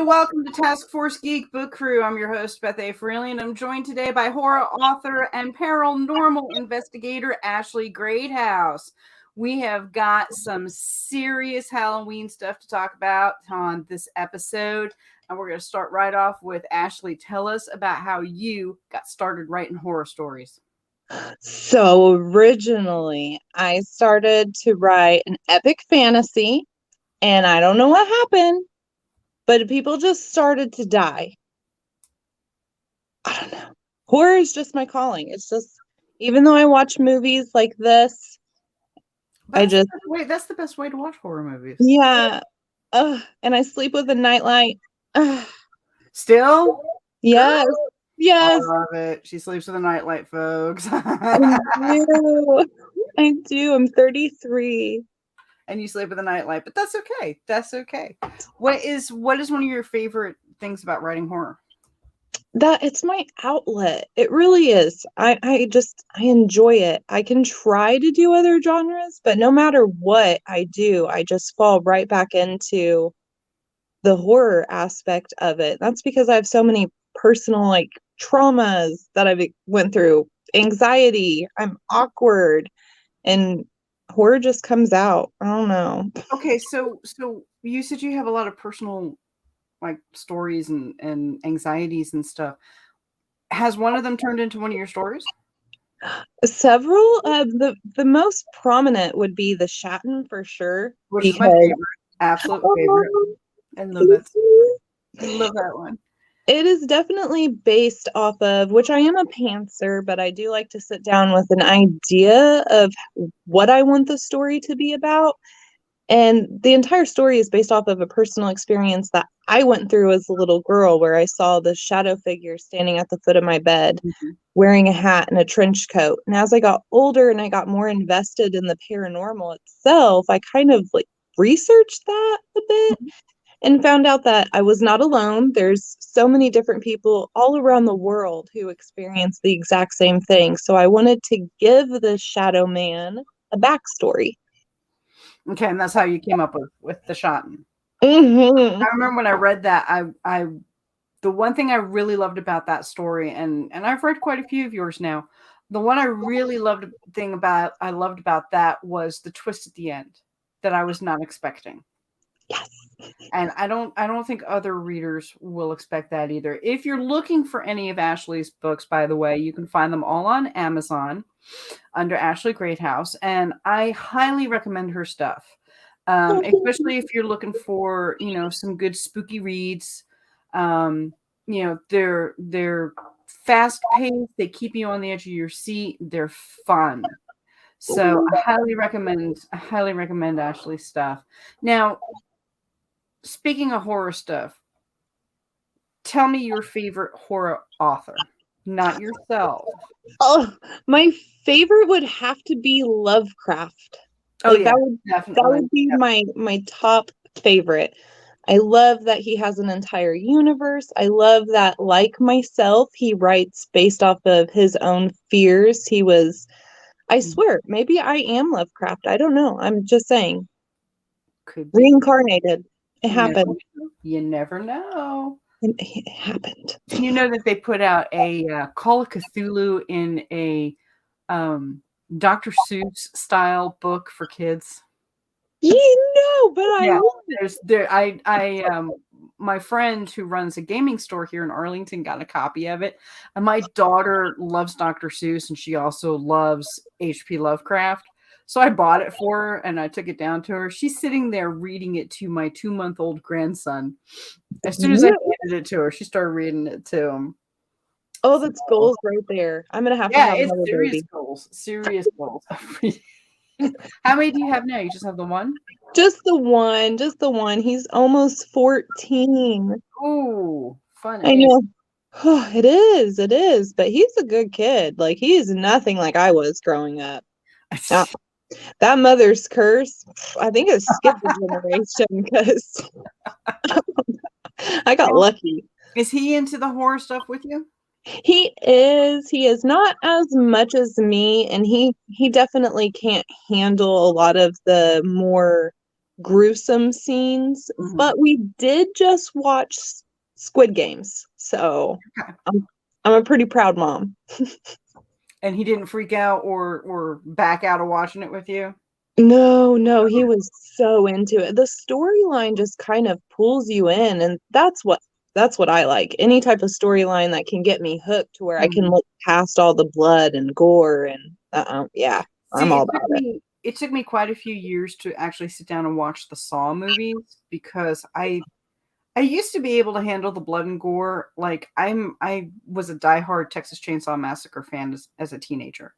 Welcome to Task Force Geek Book Crew. I'm your host, Beth A, and I'm joined today by horror author and paranormal investigator Ashley Greathouse. We have got some serious Halloween stuff to talk about on this episode, and we're going to start right off with Ashley. Tell us about how you got started writing horror stories. So originally, I started to write an epic fantasy, and I don't know what happened. But people just started to die. I don't know. Horror is just my calling. It's just, even though I watch movies like this, that's the best way to watch horror movies. Yeah. And I sleep with a nightlight. Still? Yes. Girl. Yes. I love it. She sleeps with a nightlight, folks. I do. I'm 33. And you sleep with a nightlight, but that's okay. That's okay. What is one of your favorite things about writing horror? That it's my outlet. It really is. I enjoy it. I can try to do other genres, but no matter what I do, I just fall right back into the horror aspect of it. That's because I have so many personal traumas that I've went through. Anxiety. I'm awkward, and horror just comes out. I don't know. Okay, so you said you have a lot of personal stories and anxieties and stuff. Has one of them turned into one of your stories? Several. The most prominent would be the Shatten for sure. Which is my favorite. Absolute favorite. I love it. I love that one. It is definitely based off of, which I am a pantser, but I do like to sit down with an idea of what I want the story to be about. And the entire story is based off of a personal experience that I went through as a little girl, where I saw the shadow figure standing at the foot of my bed, wearing a hat and a trench coat. And as I got older and I got more invested in the paranormal itself, I kind of researched that a bit. And found out that I was not alone. There's so many different people all around the world who experience the exact same thing. So I wanted to give the Shadow Man a backstory. Okay, and that's how you came up with the Shatten. Mm-hmm. I remember when I read that, I the one thing I really loved about that story, and I've read quite a few of yours now. The one I really loved about that was the twist at the end that I was not expecting. Yes. And I don't think other readers will expect that either. If you're looking for any of Ashley's books, by the way, you can find them all on Amazon under Ashley Greathouse, and I highly recommend her stuff. Especially if you're looking for, some good spooky reads. They're fast paced, they keep you on the edge of your seat, they're fun. So I highly recommend Ashley's stuff. Now, speaking of horror stuff, tell me your favorite horror author, not yourself. Oh, my favorite would have to be Lovecraft. That would be my top favorite. I love that he has an entire universe. I love that, like myself, he writes based off of his own fears. I swear, maybe I am Lovecraft. I don't know. I'm just saying. Could be. Reincarnated. It happened. You never know. It happened. You know that they put out a Call of Cthulhu in a Dr. Seuss style book for kids. But my friend who runs a gaming store here in Arlington got a copy of it, and my daughter loves Dr. Seuss, and she also loves H.P. Lovecraft. So I bought it for her, and I took it down to her. She's sitting there reading it to my 2-month-old grandson. As soon as I handed it to her, she started reading it to him. Oh, that's goals right there. I'm gonna have to have another baby. Serious goals. How many do you have now? You just have the one? Just the one. He's almost 14. Oh, fun. I know. Oh, it is. But he's a good kid. He is nothing like I was growing up. That mother's curse, I think it skipped a generation because I got lucky. Is he into the horror stuff with you? He is not as much as me, and he definitely can't handle a lot of the more gruesome scenes, but we did just watch Squid Games, so I'm a pretty proud mom. And he didn't freak out or back out of watching it with you? No, he was so into it. The storyline just kind of pulls you in, and that's what I like. Any type of storyline that can get me hooked to where I can look past all the blood and gore and yeah, I'm all about it. It took me quite a few years to actually sit down and watch the Saw movies because I used to be able to handle the blood and gore. Like I was a diehard Texas Chainsaw Massacre fan as a teenager.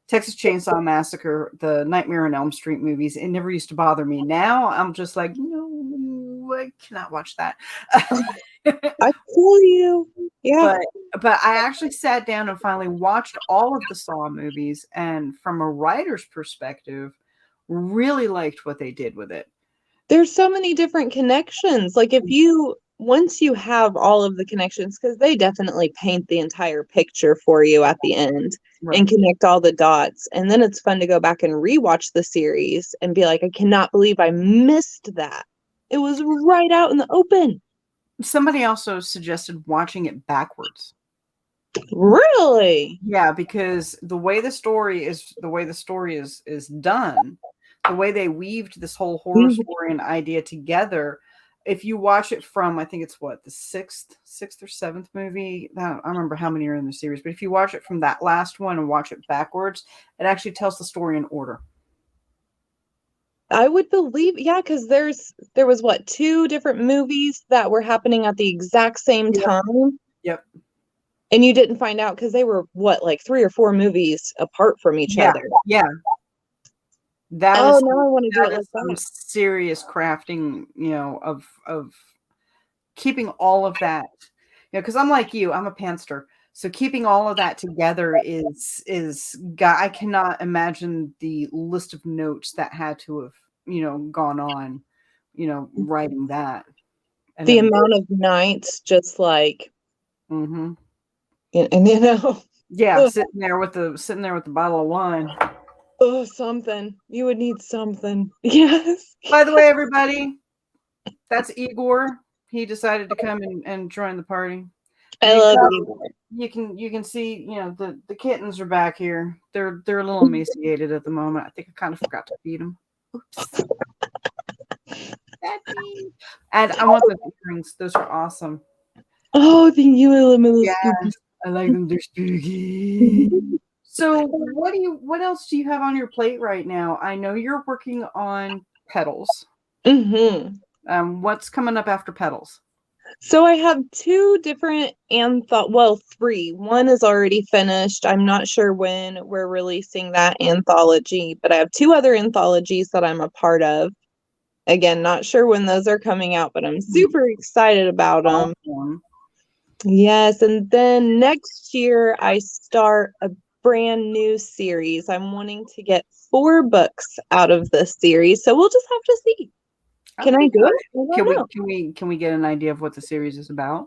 Texas Chainsaw Massacre, the Nightmare on Elm Street movies, it never used to bother me. Now I'm just like, no, I cannot watch that. I feel you. Yeah. But I actually sat down and finally watched all of the Saw movies, and from a writer's perspective, really liked what they did with it. There's so many different connections. Like once you have all of the connections, because they definitely paint the entire picture for you at the end and connect all the dots. And then it's fun to go back and rewatch the series and be like, I cannot believe I missed that. It was right out in the open. Somebody also suggested watching it backwards. Really? Yeah, because the way the story is done, the way they weaved this whole horror story and idea together, if you watch it from, I think it's the sixth or seventh movie, I don't remember how many are in the series, but if you watch it from that last one and watch it backwards, it actually tells the story in order. I would believe, yeah, because there was 2 different movies that were happening at the exact same time. Yep. And you didn't find out because they were 3 or 4 movies apart from each other. Yeah. Now I want to do it like some that. serious crafting, of keeping all of that, because I'm like you, I'm a pantster. So keeping all of that together is I cannot imagine the list of notes that had to have, gone on, writing that. And the amount of nights just like, mm-hmm. and yeah, sitting there with the bottle of wine. Oh, something. You would need something. Yes. By the way, everybody, that's Igor. He decided to come and join the party. I love Igor. You can see, the kittens are back here. They're a little emaciated at the moment. I think I kind of forgot to feed them. Oops. And I want the earrings. Those are awesome. Oh, thank you. Yes, I like them. They're spooky. So what else do you have on your plate right now? I know you're working on Petals. Mm-hmm. What's coming up after Petals? So I have 2 different 3. One is already finished. I'm not sure when we're releasing that anthology, but I have 2 other anthologies that I'm a part of. Again, not sure when those are coming out, but I'm super excited about them. Awesome. Yes, and then next year I start a brand new series. I'm wanting to get 4 books out of this series, so we'll just have to see. Can I do it? Can we get an idea of what the series is about?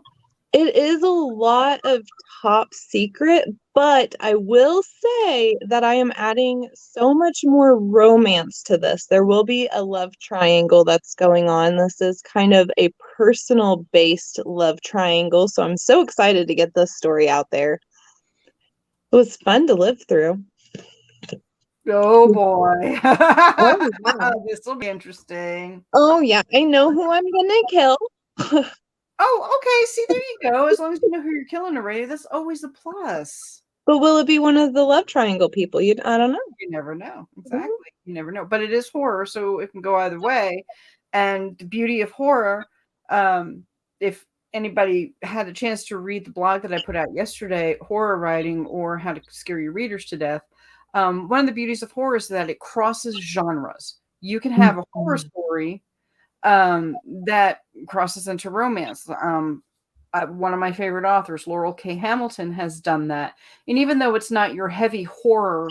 It is a lot of top secret, but I will say that I am adding so much more romance to this. There will be a love triangle that's going on. This is kind of a personal based love triangle, so I'm so excited to get this story out there. It was fun to live through. Oh boy. Oh, yeah. This will be interesting. Oh yeah, I know who I'm gonna kill. Oh, okay. See, there you go. As long as you know who you're killing already, that's always a plus. But will it be one of the love triangle people? I don't know. You never know. Exactly. Mm-hmm. You never know. But it is horror, so it can go either way. And the beauty of horror, if anybody had a chance to read the blog that I put out yesterday, Horror Writing or How to Scare Your Readers to Death, one of the beauties of horror is that it crosses genres. You can have a horror story that crosses into romance. One of my favorite authors, Laurel K. Hamilton, has done that. And even though it's not your heavy horror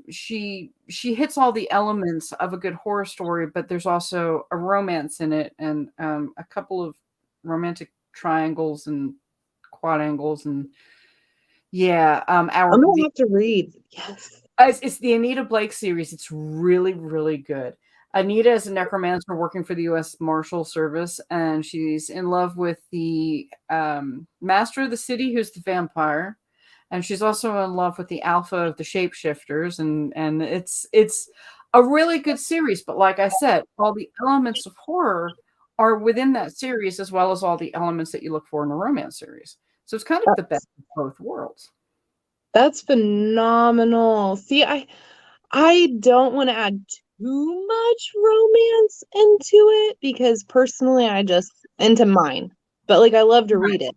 She hits all the elements of a good horror story, but there's also a romance in it, and a couple of romantic triangles and quad angles, and I'm gonna have to read. Yes. It's the Anita Blake series. It's really, really good. Anita is a necromancer working for the U.S. Marshal Service, and she's in love with the master of the city, who's the vampire, and she's also in love with the alpha of the shapeshifters, and it's a really good series. But like I said, all the elements of horror are within that series, as well as all the elements that you look for in a romance series. So it's kind of the best of both worlds. That's phenomenal. See, I don't want to add too much romance into it because personally I just into mine. But like I love to read it.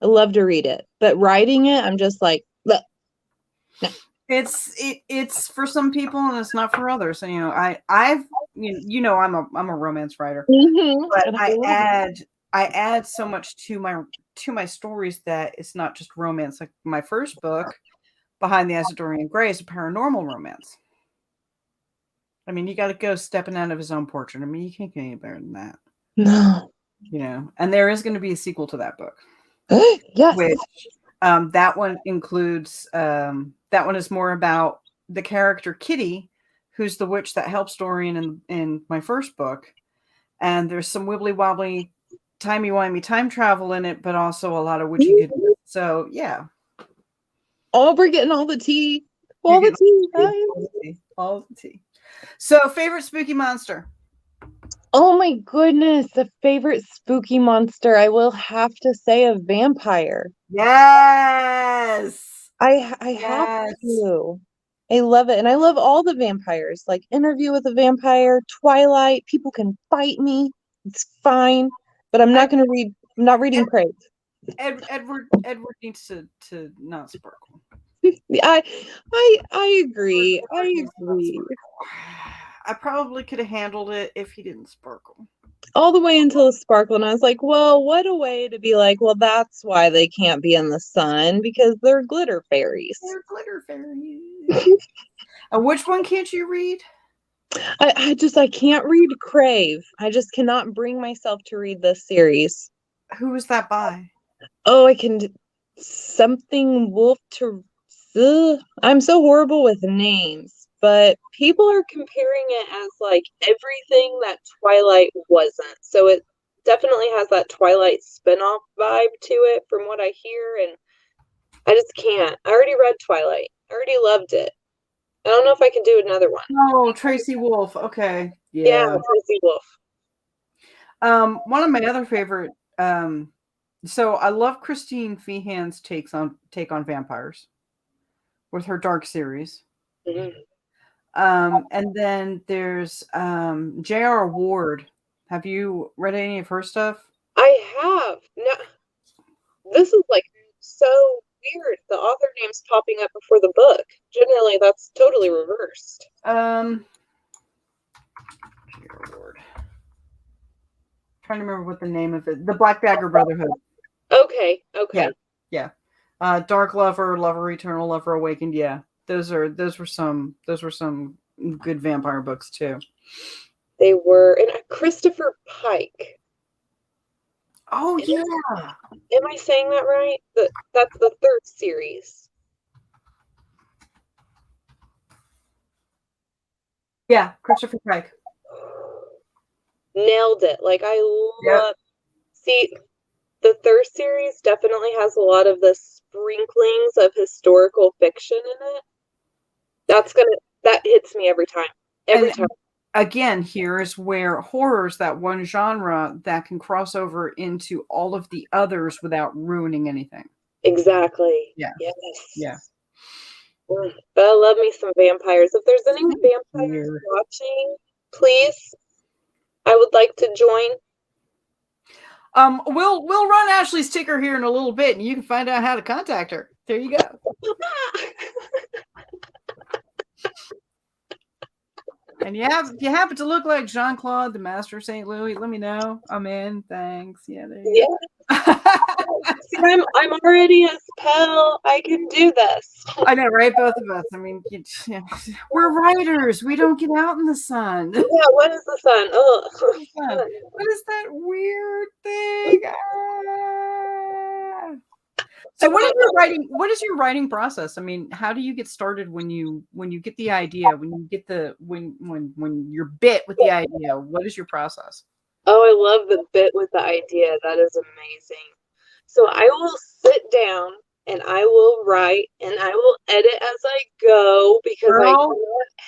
I love to read it. But writing it, I'm just like, look. No. It's for some people and it's not for others. And I'm a romance writer. Mm-hmm. But I add so much to my stories that it's not just romance. Like my first book, Behind the Eyes of Dorian Gray, is a paranormal romance. I mean, you got a ghost stepping out of his own portrait. I mean, you can't get any better than that. No. And there is going to be a sequel to that book. Yes. Which, that one includes, that one is more about the character Kitty, who's the witch that helps Dorian in my first book. And there's some wibbly wobbly, timey-wimey time travel in it, but also a lot of witchy goodness. So, yeah. Oh, we're getting all the tea. All the tea. All the tea. So, favorite spooky monster? Oh my goodness, the favorite spooky monster. I will have to say a vampire. Yes. I have to. I love it. And I love all the vampires. Like Interview with a Vampire, Twilight. People can fight me. It's fine. But I'm not going to read. I'm not reading Crave. Edward needs to not sparkle. I agree. I agree. I probably could have handled it if he didn't sparkle. All the way until it sparkled, and I was like, well, what a way to be like, well, that's why they can't be in the sun, because they're glitter fairies. They're glitter fairies. And which one can't you read? I can't read Crave. I just cannot bring myself to read this series. Who is that by? Oh, I can something wolf to I'm so horrible with names, but people are comparing it as like everything that Twilight wasn't. So it definitely has that Twilight spinoff vibe to it from what I hear, and I just can't. I already read Twilight. I already loved it. I don't know if I can do another one. Oh, Tracy Wolf. Okay. Yeah, Tracy Wolf. One of my other favorite, so I love Christine Feehan's take on vampires with her Dark series. Mm-hmm. And then there's J.R. Ward. Have you read any of her stuff? I have. No, this is like so weird. The author name's popping up before the book. Generally, that's totally reversed. J.R. Ward. Trying to remember what the name of it. The Black Dagger Brotherhood. Okay. Yeah. Dark Lover, Lover Eternal, Lover Awakened. Yeah. Those were some good vampire books too. They were. And Christopher Pike. Oh, yeah. Am I saying that right? That's the third series. Yeah, Christopher Pike. Nailed it. Like I love. See, the third series definitely has a lot of the sprinklings of historical fiction in it. That hits me every time. Every time. Again, here is where horror's that one genre that can cross over into all of the others without ruining anything. Exactly. Yeah. Yes. Yeah. But I love me some vampires. If there's any vampires watching, please, I would like to join. We'll run Ashley's ticker here in a little bit, and you can find out how to contact her. There you go. And if you happen to look like Jean-Claude, the Master of St. Louis, let me know. I'm in. Thanks. Yeah, there you go. See, I'm already a spell. I can do this. I know, right? Both of us. I mean, we're writers. We don't get out in the sun. Yeah, what is the sun? Oh, What is that weird thing? Ah. So what is your writing process? I mean, how do you get started when you get the idea, when you get when you're bit with the idea? What is your process? Oh, I love the bit with the idea. That is amazing. So I will sit down and I will write and I will edit as I go because I Girl, cannot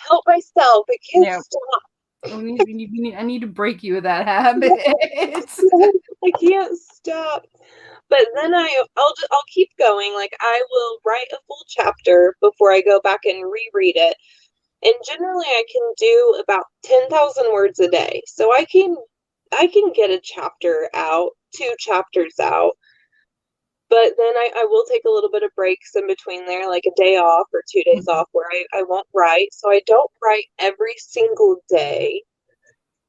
help myself. I can't yeah. stop. I need to break you of that habit. I can't stop. But then I'll keep going. Like I will write a full chapter before I go back and reread it. And generally I can do about 10,000 words a day. So I can get a chapter out, 2 chapters out. But then I will take a little bit of breaks in between there, like a day off or 2 days off where I won't write. So I don't write every single day.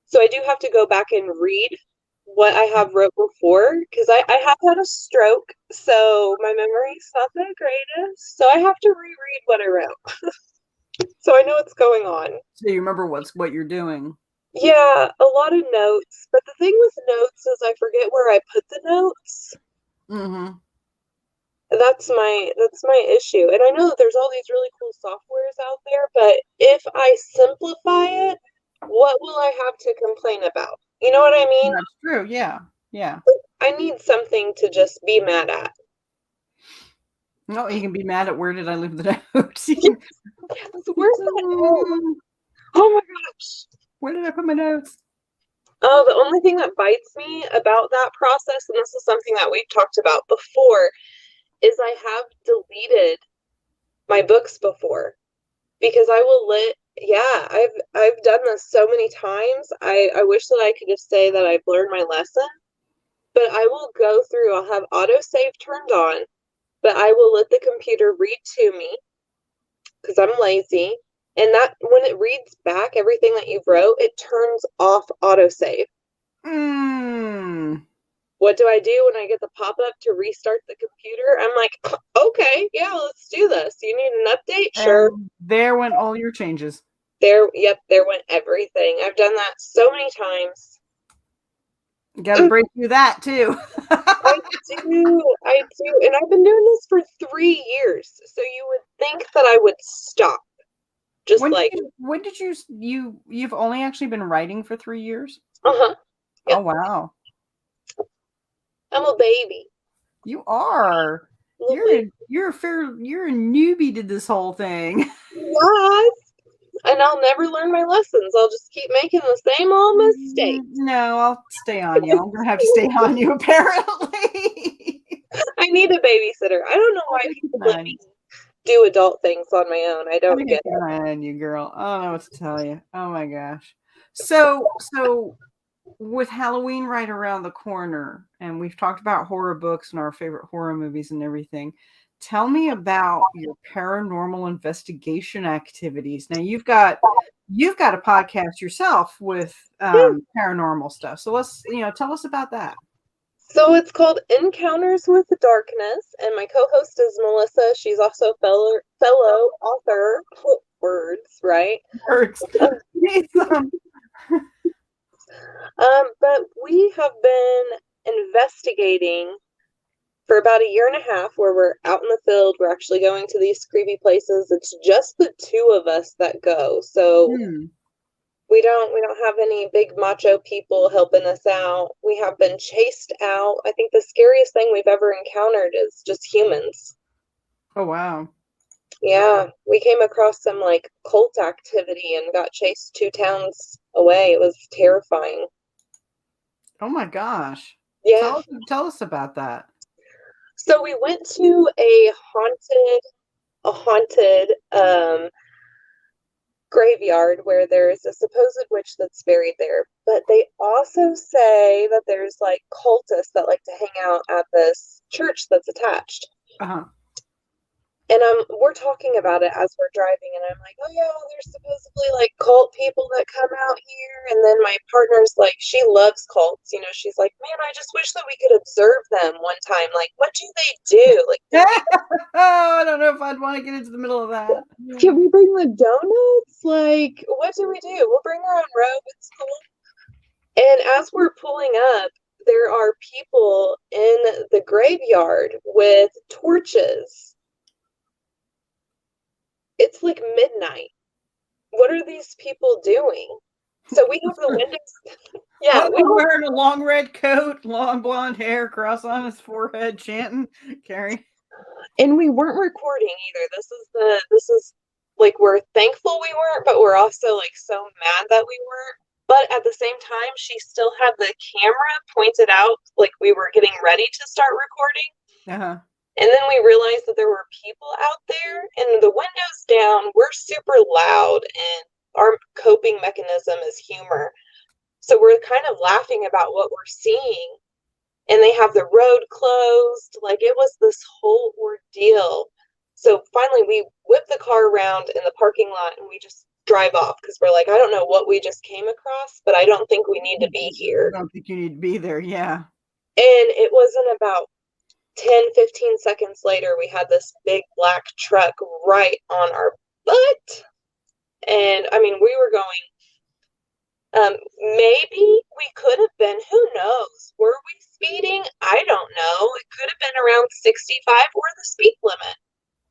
So I do have to go back and read what I have wrote before because I have had a stroke. So my memory's not the greatest. So I have to reread what I wrote. So I know what's going on. So you remember what you're doing. Yeah, a lot of notes. But the thing with notes is I forget where I put the notes. Mm-hmm. That's my issue. And I know that there's all these really cool softwares out there, but if I simplify it, what will I have to complain about? You know what I mean? That's true. Yeah. Yeah. I need something to just be mad at. No, you can be mad at where did I leave the notes? Where's that note? Oh my gosh. Where did I put my notes? Oh, the only thing that bites me about that process, and this is something that we've talked about before, is I have deleted my books before because I will I've done this so many times. I wish that I could just say that I've learned my lesson, but I will go through, I'll have autosave turned on, but I will let the computer read to me because I'm lazy. And that when it reads back everything that you wrote, it turns off autosave. What do I do when I get the pop-up to restart the computer? I'm like, okay, yeah, let's do this. You need an update? Sure. And there went all your changes. There went everything. I've done that so many times. You gotta break through that too. I do. And I've been doing this for 3 years. So you would think that I would stop. Just when did you've only actually been writing for 3 years? Uh-huh. Yep. Oh wow. I'm a baby. You are. You're a newbie to this whole thing. Yes. And I'll never learn my lessons. I'll just keep making the same old mistakes. No, I'll stay on you. I'm gonna have to stay on you apparently. I need a babysitter. I don't know why people let me do adult things on my own. I don't get it. On you, girl. I don't know what to tell you. Oh my gosh. So with Halloween right around the corner, and we've talked about horror books and our favorite horror movies and everything. Tell me about your paranormal investigation activities. Now you've got a podcast yourself with paranormal stuff. So let's tell us about that. So it's called Encounters with the Darkness, and my co-host is Melissa. She's also fellow author. Words, right? Words. But we have been investigating for about 1.5 years where we're out in the field. We're actually going to these creepy places. It's just the 2 of us that go. So we don't have any big macho people helping us out. We have been chased out. I think the scariest thing we've ever encountered is just humans. Oh wow. Yeah, we came across some like cult activity and got chased 2 towns away. It was terrifying. Oh my gosh. Yeah. Tell us about that. So we went to a haunted graveyard where there's a supposed witch that's buried there. But they also say that there's like cultists that like to hang out at this church that's attached. Uh-huh. And we're talking about it as we're driving, and I'm like, oh yeah, well, there's supposedly like cult people that come out here. And then my partner's like, she loves cults, you know, she's like, man, I just wish that we could observe them one time. Like, what do they do? Like, Oh, I don't know if I'd want to get into the middle of that. can we bring the donuts? Like, what do we do? We'll bring our own robe. It's cool. And as we're pulling up, there are people in the graveyard with torches. It's like midnight. What are these people doing? So we have the windows. Yeah, we were wearing a long red coat, long blonde hair, cross on his forehead, chanting, Carrie. And we weren't recording either. This is like, we're thankful we weren't, but we're also like so mad that we weren't. But at the same time, she still had the camera pointed out, like we were getting ready to start recording. Uh-huh. And then we realized that there were people out there, and the window's down. We're super loud, and our coping mechanism is humor. So we're kind of laughing about what we're seeing. And they have the road closed. Like, it was this whole ordeal. So finally, we whip the car around in the parking lot, and we just drive off because we're like, I don't know what we just came across, but I don't think we need to be here. I don't think you need to be there. Yeah. And it wasn't about 10, 15 seconds later, we had this big black truck right on our butt. And I mean, we were going, maybe we could have been, who knows? Were we speeding? I don't know. It could have been around 65 or the speed limit.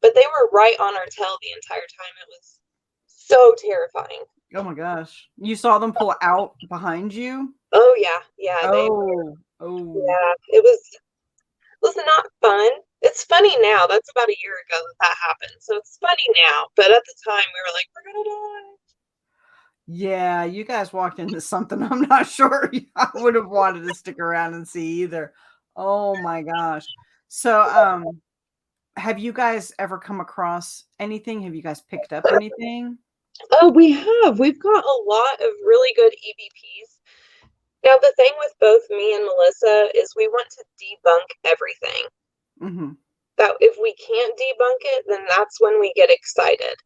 But they were right on our tail the entire time. It was so terrifying. Oh my gosh. You saw them pull out behind you? Oh, yeah. Yeah. Oh. Yeah. It was not fun. It's funny now. That's about a year ago that happened. So it's funny now. But at the time, we were like, we're going to die. Yeah, you guys walked into something I'm not sure I would have wanted to stick around and see either. Oh my gosh. So, have you guys ever come across anything? Have you guys picked up anything? Oh, we have. We've got a lot of really good EVPs. Now, the thing with both me and Melissa is we want to debunk everything. Mm-hmm. That if we can't debunk it, then that's when we get excited.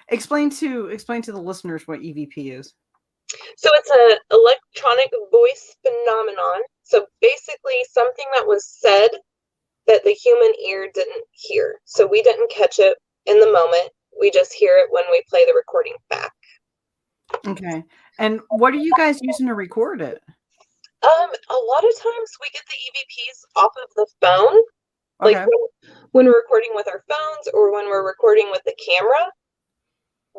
Explain to the listeners what EVP is. So it's an electronic voice phenomenon. So basically something that was said that the human ear didn't hear. So we didn't catch it in the moment. We just hear it when we play the recording back. Okay. And what are you guys using to record it? A lot of times we get the EVPs off of the phone. Okay. Like when we're recording with our phones or when we're recording with the camera.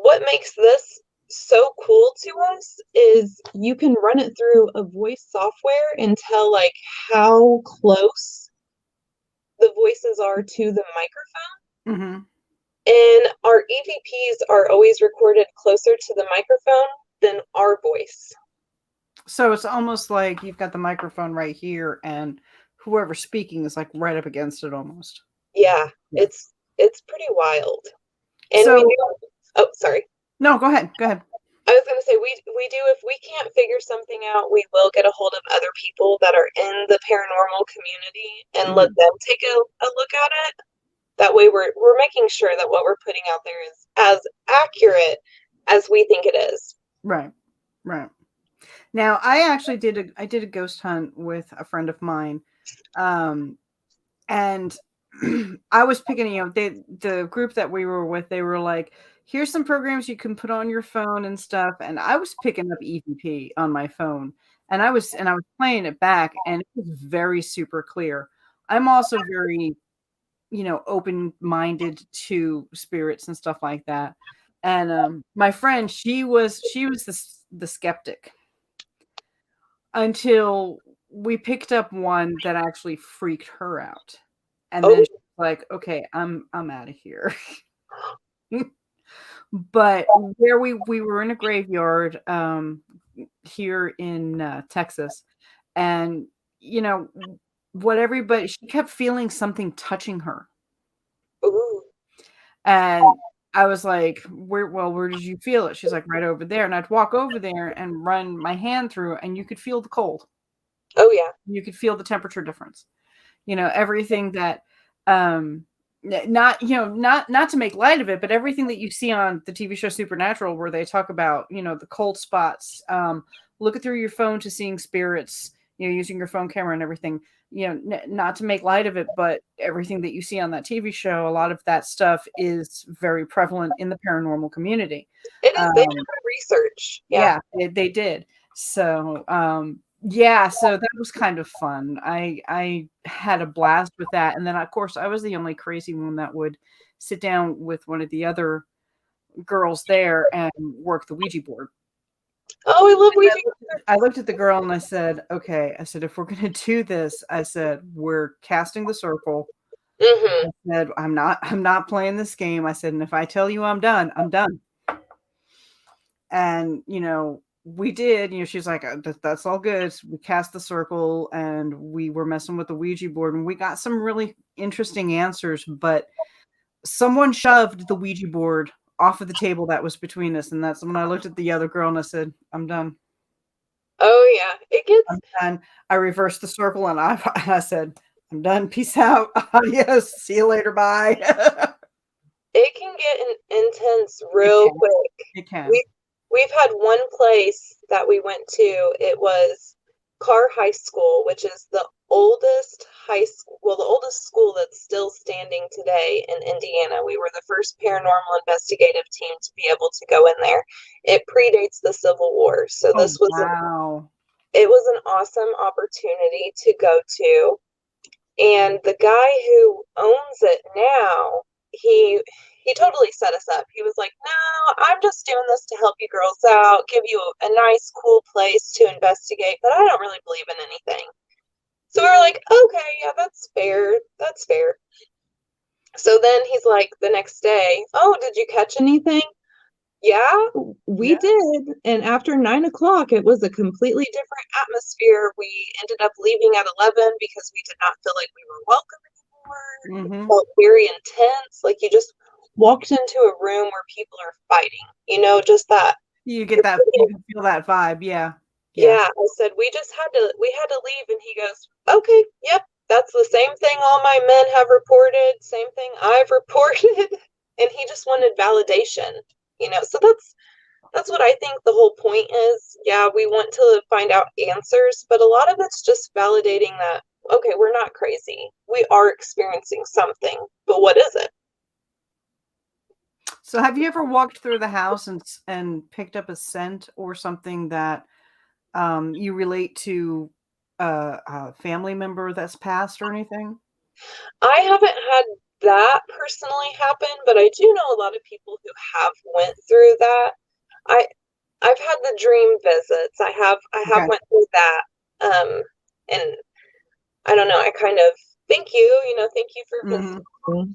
What makes this so cool to us is you can run it through a voice software and tell like how close the voices are to the microphone. Mm-hmm. And our EVPs are always recorded closer to the microphone than our voice. So it's almost like you've got the microphone right here and whoever's speaking is like right up against it almost. Yeah. It's pretty wild. And so, oh, sorry. No, go ahead. I was going to say, we do, if we can't figure something out, we will get a hold of other people that are in the paranormal community and let them take a look at it. That way we're making sure that what we're putting out there is as accurate as we think it is. Right. Now, I actually did a ghost hunt with a friend of mine. And I was picking, the group that we were with, they were like, here's some programs you can put on your phone and stuff. And I was picking up EVP on my phone and I was playing it back and it was very super clear. I'm also very, open-minded to spirits and stuff like that. And my friend, she was the skeptic until we picked up one that actually freaked her out. And then she's like, okay, I'm out of here. But where we were in a graveyard here in Texas, and she kept feeling something touching her. Ooh. And I was like, where did you feel it? She's like, right over there. And I'd walk over there and run my hand through, and you could feel the cold. Oh yeah. You could feel the temperature difference. Everything that not, not to make light of it, but everything that you see on the TV show Supernatural, where they talk about, the cold spots, looking through your phone to seeing spirits, using your phone camera and everything, not to make light of it, but everything that you see on that TV show, a lot of that stuff is very prevalent in the paranormal community. It is. They did research. Yeah, they did. So, so that was kind of fun. I had a blast with that. And then, of course, I was the only crazy one that would sit down with one of the other girls there and work the Ouija board. Oh, I love Ouija. I looked at the girl and I said, okay, I said, if we're going to do this, I said, we're casting the circle. Mm-hmm. I said, I'm not playing this game. I said, and if I tell you I'm done, I'm done. And, we did, she's like, that's all good. We cast the circle and we were messing with the Ouija board and we got some really interesting answers, but someone shoved the Ouija board off of the table that was between us. And that's when I looked at the other girl and I said, I'm done. Oh yeah. I'm done. I reversed the circle and I said, I'm done. Peace out. Adios. See you later. Bye. It can get intense real quick. It can. We've had one place that we went to. It was Carr High School, which is the oldest the oldest school that's still standing today in Indiana. We were the first paranormal investigative team to be able to go in there. It predates the Civil War, so this was it was an awesome opportunity to go to. And the guy who owns it now, he totally set us up. He was like, no, I'm just doing this to help you girls out, give you a nice, cool place to investigate, but I don't really believe in anything. So we were like, okay, yeah, that's fair. That's fair. So then he's like, the next day, oh, did you catch anything? Yeah, we did. And after 9 o'clock, it was a completely different atmosphere. We ended up leaving at 11 because we did not feel like we were welcome anymore. Mm-hmm. It felt very intense. Like you just walked into a room where people are fighting, just that. You get that, you can feel that vibe. Yeah. Yeah. I said, we had to leave. And he goes, okay, yep, that's the same thing all my men have reported. Same thing I've reported. And he just wanted validation, so that's what I think the whole point is. Yeah, we want to find out answers, but a lot of it's just validating that, okay, we're not crazy. We are experiencing something, but what is it? So have you ever walked through the house and picked up a scent or something that you relate to a family member that's passed or anything? I haven't had that personally happen, but I do know a lot of people who have went through that. I've had the dream visits. I have went through that. And I don't know, I kind of thank you for visiting. Mm-hmm.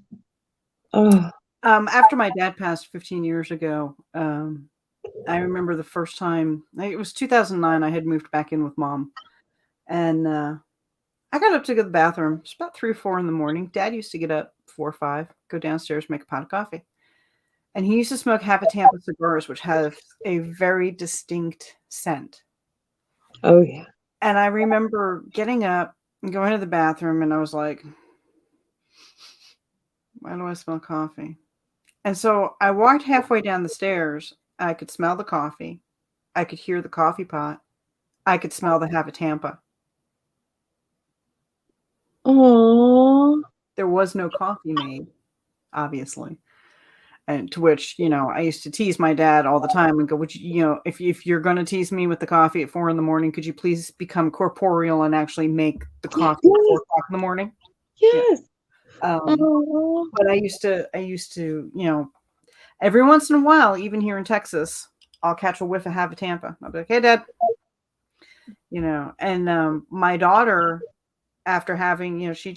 Oh. After my dad passed 15 years ago, I remember the first time, it was 2009, I had moved back in with Mom. And I got up to go to the bathroom. It's about 3 or 4 in the morning. Dad used to get up 4 or 5, go downstairs, make a pot of coffee. And he used to smoke half a Tampa cigars, which have a very distinct scent. Oh, yeah. And I remember getting up and going to the bathroom, and I was like, why do I smell coffee? And so I walked halfway down the stairs. I could smell the coffee. I could hear the coffee pot. I could smell the half a Tampa. Aww. There was no coffee made, obviously. And to which, I used to tease my dad all the time and go, would you, if you're going to tease me with the coffee at 4 in the morning, could you please become corporeal and actually make the coffee at 4 o'clock in the morning? Yes. But I used to, every once in a while, even here in Texas, I'll catch a whiff of half a Tampa. I'll be like, hey, Dad. And my daughter, after having, she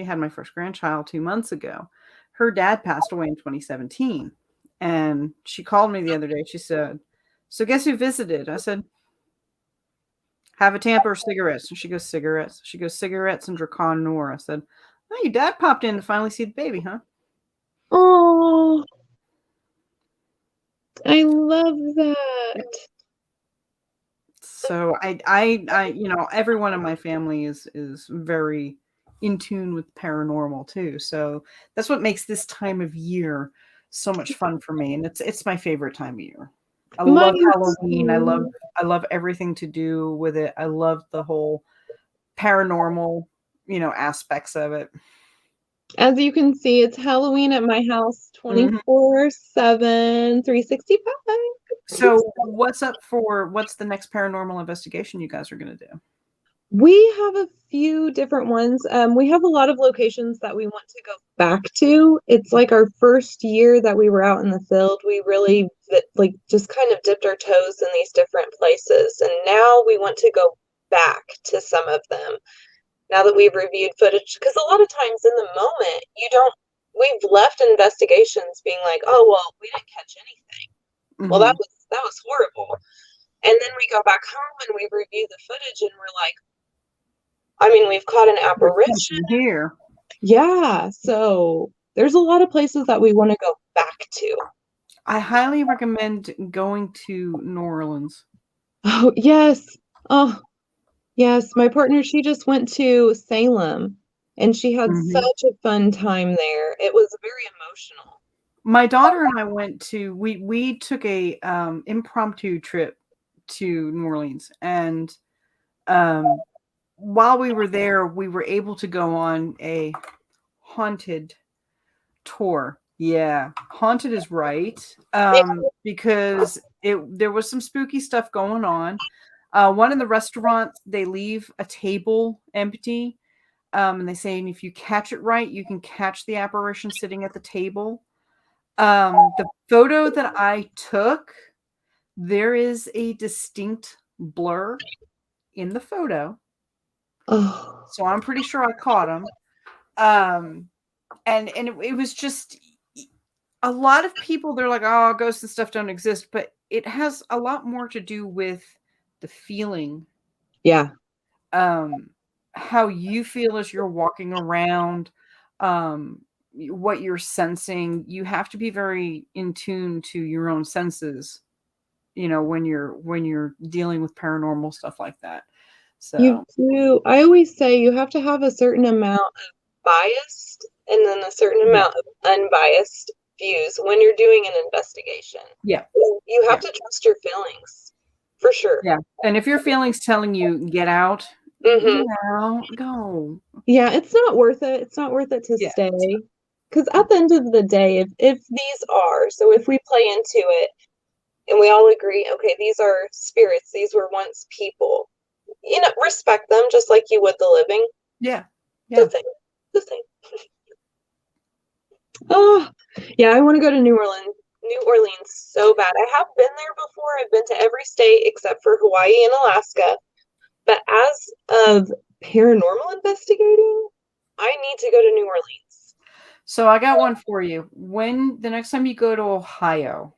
had my first grandchild 2 months ago. Her dad passed away in 2017. And she called me the other day. She said, so guess who visited? I said, have a Tampa or cigarettes? And she goes, cigarettes. She goes, cigarettes and Dracan Noir. I said, oh, your dad popped in to finally see the baby, huh? Oh, I love that. So I everyone in my family is very in tune with paranormal too. So that's what makes this time of year so much fun for me, and it's my favorite time of year. I love Mine Halloween. I too. love everything to do with it. I love the whole paranormal, aspects of it. As you can see, it's Halloween at my house Mhm. 24/7, 365. So what's the next paranormal investigation you guys are going to do? We have a few different ones. We have a lot of locations that we want to go back to. It's like our first year that we were out in the field. We really like just kind of dipped our toes in these different places. And now we want to go back to some of them now that we've reviewed footage. Because a lot of times in the moment, we've left investigations being like, oh, well, we didn't catch anything. Well, Mhm. that was horrible. And then we go back home and we review the footage and we're like, I mean, we've caught an There's apparition. something here. Yeah, so there's a lot of places that we want to go back to. I highly recommend going to New Orleans. Oh, yes. Oh, yes. My partner, she just went to Salem and she had Mhm. such a fun time there. It was very emotional. My daughter and I we took a impromptu trip to New Orleans, and um, while we were there, we were able to go on a haunted tour. Yeah, haunted is right. Because there was some spooky stuff going on. One in the restaurant, they leave a table empty, and they say, and if you catch it right, you can catch the apparition sitting at the table. The photo that I took, there is a distinct blur in the photo, Oh, so I'm pretty sure I caught him. Um, and it was just a lot of people. They're like, "Oh, ghosts and stuff don't exist," but it has a lot more to do with the feeling, yeah. um, how you feel as you're walking around, what you're sensing. You have to be very in tune to your own senses, when you're dealing with paranormal stuff like that. You So, do. I always say you have to have a certain amount of biased and then a certain yeah, amount of unbiased views when you're doing an investigation. yeah, You have yeah, to trust your feelings for sure. yeah. And if your feelings telling you get out, Hmm. go. Yeah, it's not worth it. It's not worth it to Yeah, stay. Because at the end of the day, if these are, so if we play into it and we all agree, okay, these are spirits, these were once people, respect them just like you would the living. yeah, The yeah. thing, the thing. Oh, yeah, I want to go to New Orleans. New Orleans so bad. I have been there before. I've been to every state except for Hawaii and Alaska. But as of paranormal investigating, I need to go to New Orleans. So I got one for you. When the next time you go to Ohio,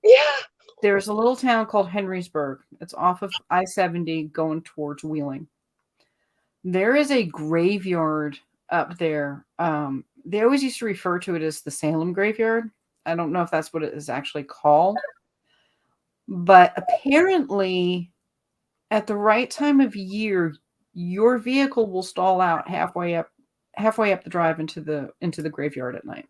Yeah. there's a little town called Henrysburg. It's off of I-70 going towards Wheeling. There is a graveyard up there. They always used to refer to it as the Salem Graveyard. I don't know if that's what it is actually called, but apparently at the right time of year, your vehicle will stall out halfway up the drive into the graveyard at night.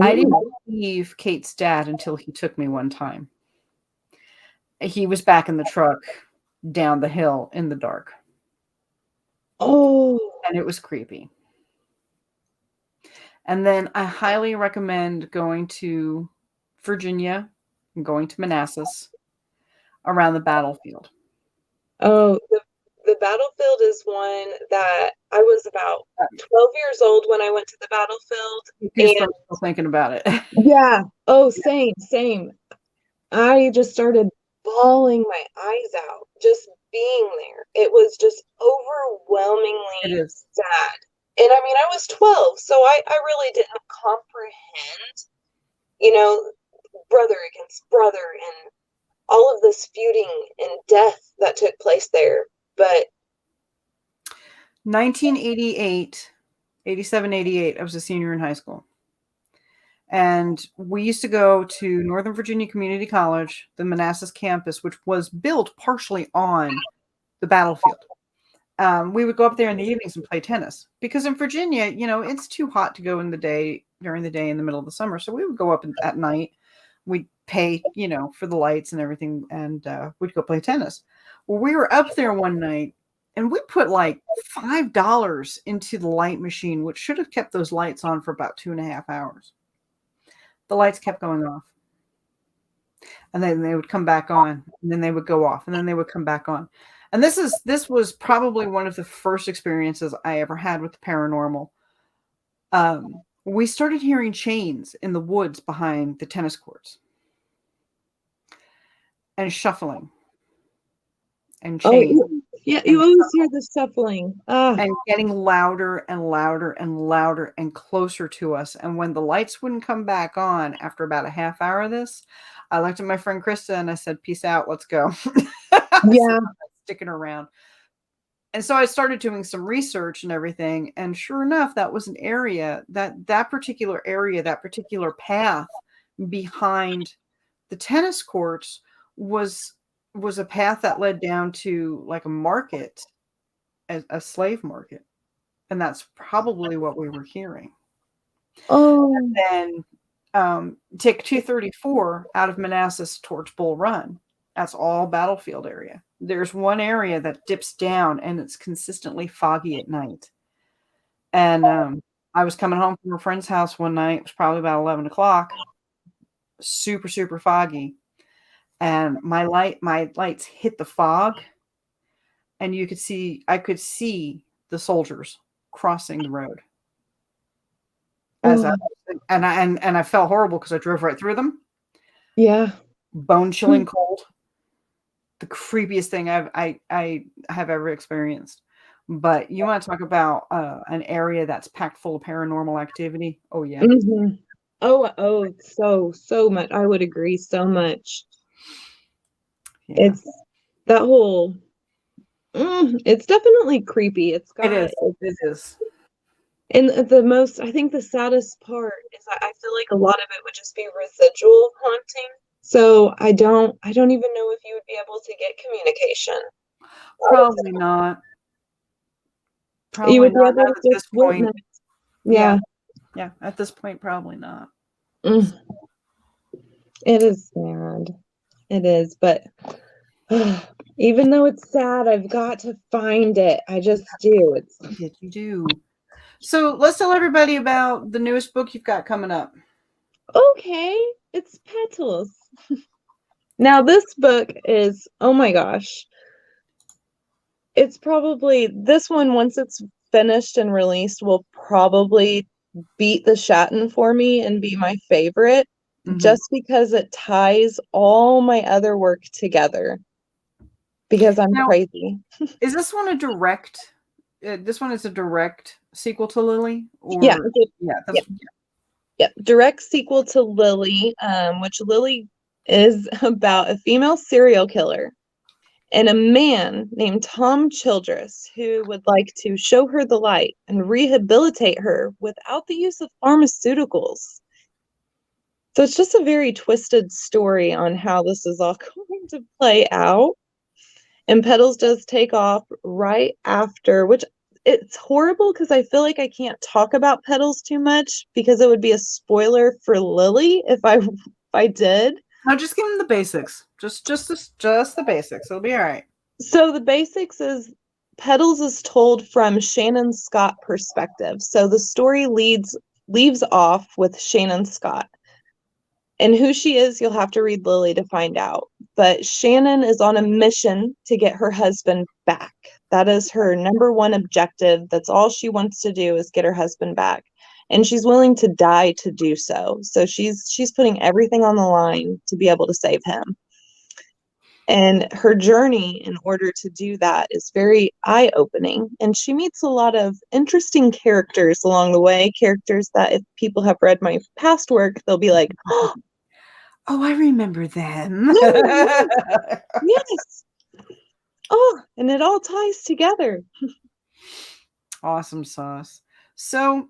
I didn't Oh. believe Kate's dad until he took me one time. He was back in the truck down the hill in the dark, Oh. and it was creepy. And then I highly recommend going to Virginia and going to Manassas around the battlefield. Oh. The battlefield is one that I was about 12 years old when I went to the battlefield. And Goosebumps still thinking about it. yeah. Oh, same, same. I just started bawling my eyes out just being there. It was just It overwhelmingly is. sad. And I mean, I was 12, so I really didn't comprehend, you know, brother against brother and all of this feuding and death that took place there. But 1988, 87, 88, I was a senior in high school. And we used to go to Northern Virginia Community College, the Manassas campus, which was built partially on the battlefield. we would go up there in the evenings and play tennis, because in Virginia, it's too hot to go during the day in the middle of the summer. So we would go up at night. We'd pay, for the lights and everything, and we'd go play tennis. Well, we were up there one night, and we put like $5 into the light machine, which should have kept those lights on for about 2.5 hours. The lights kept going off. And then they would come back on, and then they would go off, and then they would come back on. And this was probably one of the first experiences I ever had with the paranormal. We started hearing chains in the woods behind the tennis courts, and shuffling, and chains. Oh, yeah, you always hear the shuffling. And getting louder and louder and louder and closer to us. And when the lights wouldn't come back on after about a half hour of this, I looked at my friend Krista and I said, "Peace out, let's go." Yeah. Sticking around. And so I started doing some research and everything. And sure enough, that was an area that particular path behind the tennis courts was a path that led down to like a market, a slave market. And that's probably what we were hearing. Oh. And then take 234 out of Manassas towards Bull Run. That's all battlefield area. There's one area that dips down, and it's consistently foggy at night. And I was coming home from a friend's house one night. It was probably about 11 o'clock. Super, super foggy. And my lights hit the fog, and I could see the soldiers crossing the road. And I felt horrible because I drove right through them. Yeah. Bone chilling cold. The creepiest thing I have ever experienced. But you want to talk about an area that's packed full of paranormal activity? Oh yeah. Mm-hmm. Oh, so much. I would agree so much. Yeah. It's that whole. It's definitely creepy. It is. And I think the saddest part is I feel like a lot of it would just be residual haunting. So I don't even know if you would be able to get communication. Probably not. You would be able to at this point. Yeah. Yeah. At this point, probably not. It is sad. It is, but even though it's sad, I've got to find it. I just do. You do. So let's tell everybody about the newest book you've got coming up. Okay, it's Petals. Now this book is, oh my gosh. It's probably, this one, once it's finished and released, will probably beat the Shatton for me and be my favorite, just because it ties all my other work together. Because I'm crazy. Is this one a direct? This one is a direct sequel to Lily? Or? Yeah. Yeah. Direct sequel to Lily, which Lily is about a female serial killer and a man named Tom Childress who would like to show her the light and rehabilitate her without the use of pharmaceuticals. So it's just a very twisted story on how this is all going to play out. And Petals does take off right after, which it's horrible because I feel like I can't talk about Petals too much because it would be a spoiler for Lily if I did. No, just give them the basics. Just the basics. It'll be all right. So the basics is Petals is told from Shannon Scott perspective. So the story leaves off with Shannon Scott. And who she is, you'll have to read Lily to find out. But Shannon is on a mission to get her husband back. That is her number one objective. That's all she wants to do is get her husband back. And she's willing to die to do so. So she's putting everything on the line to be able to save him. And her journey in order to do that is very eye-opening. And she meets a lot of interesting characters along the way, characters that if people have read my past work, they'll be like, oh, I remember them. Yes. Oh, and it all ties together. Awesome sauce. So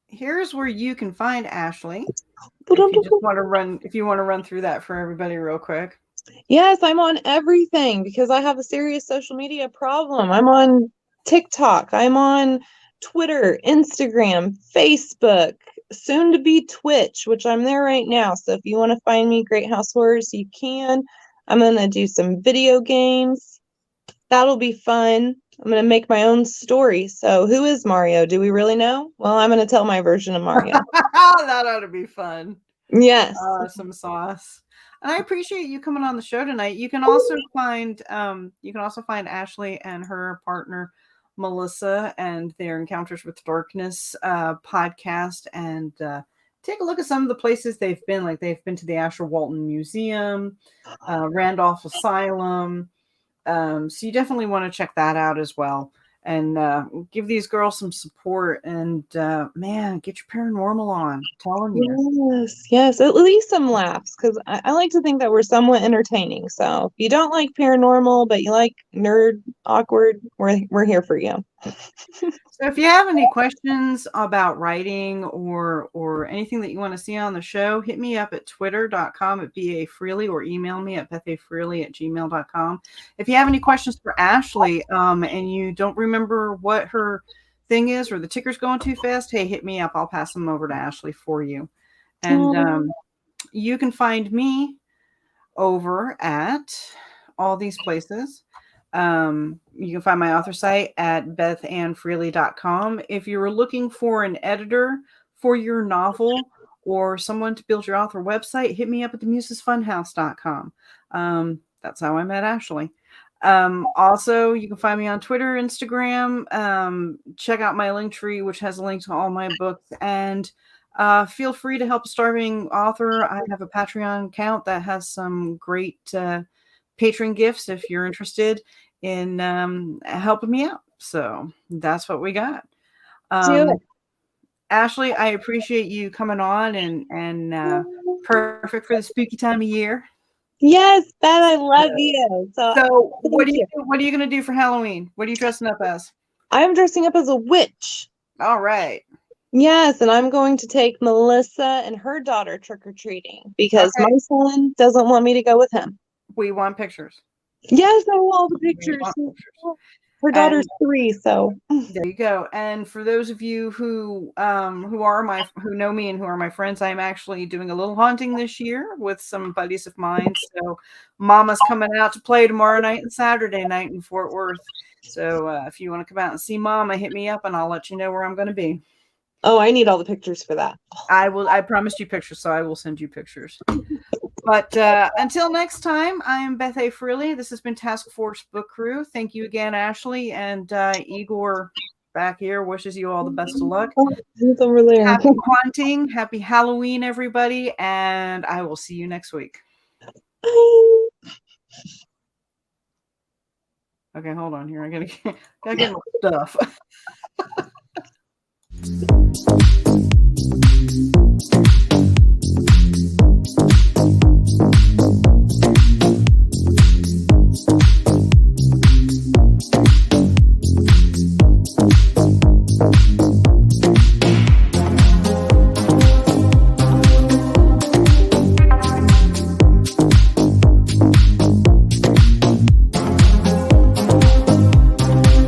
here's where you can find Ashley. If you want to run through that for everybody real quick. Yes, I'm on everything because I have a serious social media problem. I'm on TikTok, I'm on Twitter, Instagram, Facebook, soon to be Twitch, which I'm there right now. So if you want to find me, Great House Horrors, you can. I'm going to do some video games. That'll be fun. I'm going to make my own story. So who is Mario? Do we really know? Well, I'm going to tell my version of Mario. That ought to be fun. Yes. Some sauce. And I appreciate you coming on the show tonight. You can also find Ashley and her partner Melissa and their Encounters with Darkness podcast, and take a look at some of the places they've been. Like they've been to the Asher Walton Museum, Randolph Asylum. So you definitely want to check that out as well. And give these girls some support, and man, get your paranormal on. I'm telling you. Yes, at least some laughs, because I like to think that we're somewhat entertaining. So if you don't like paranormal, but you like nerd, awkward, we're here for you. So if you have any questions about writing or anything that you want to see on the show, hit me up at twitter.com at BAFreely or email me at bethafreely@gmail.com. If you have any questions for Ashley and you don't remember what her thing is or the ticker's going too fast, hey, hit me up. I'll pass them over to Ashley for you. And you can find me over at all these places. You can find my author site at bethanfreely.com. If you're looking for an editor for your novel or someone to build your author website, hit me up at themusesfunhouse.com. That's how I met Ashley. Also, you can find me on Twitter, Instagram. Check out my link tree, which has a link to all my books. And feel free to help a starving author. I have a Patreon account that has some great patron gifts if you're interested in helping me out. So that's what we got. Ashley, I appreciate you coming on and perfect for the spooky time of year. Yes, Beth, I love you. So what are you going to do for Halloween? What are you dressing up as? I'm dressing up as a witch. All right. Yes, and I'm going to take Melissa and her daughter trick-or-treating because my son doesn't want me to go with him. We want pictures. Yes, I want all the pictures. Her daughter's 3, so there you go. And for those of you who know me and who are my friends, I'm actually doing a little haunting this year with some buddies of mine. So Mama's coming out to play tomorrow night and Saturday night in Fort Worth. So if you want to come out and see Mama, hit me up and I'll let you know where I'm going to be. Oh, I need all the pictures for that. I promised you pictures, so I will send you pictures. But until next time, I am Beth A. Freely. This has been Task Force Book Crew. Thank you again, Ashley. And Igor back here wishes you all the best of luck. He's over there. Happy haunting. Happy Halloween, everybody. And I will see you next week. Bye. Okay, hold on here. I gotta get my stuff.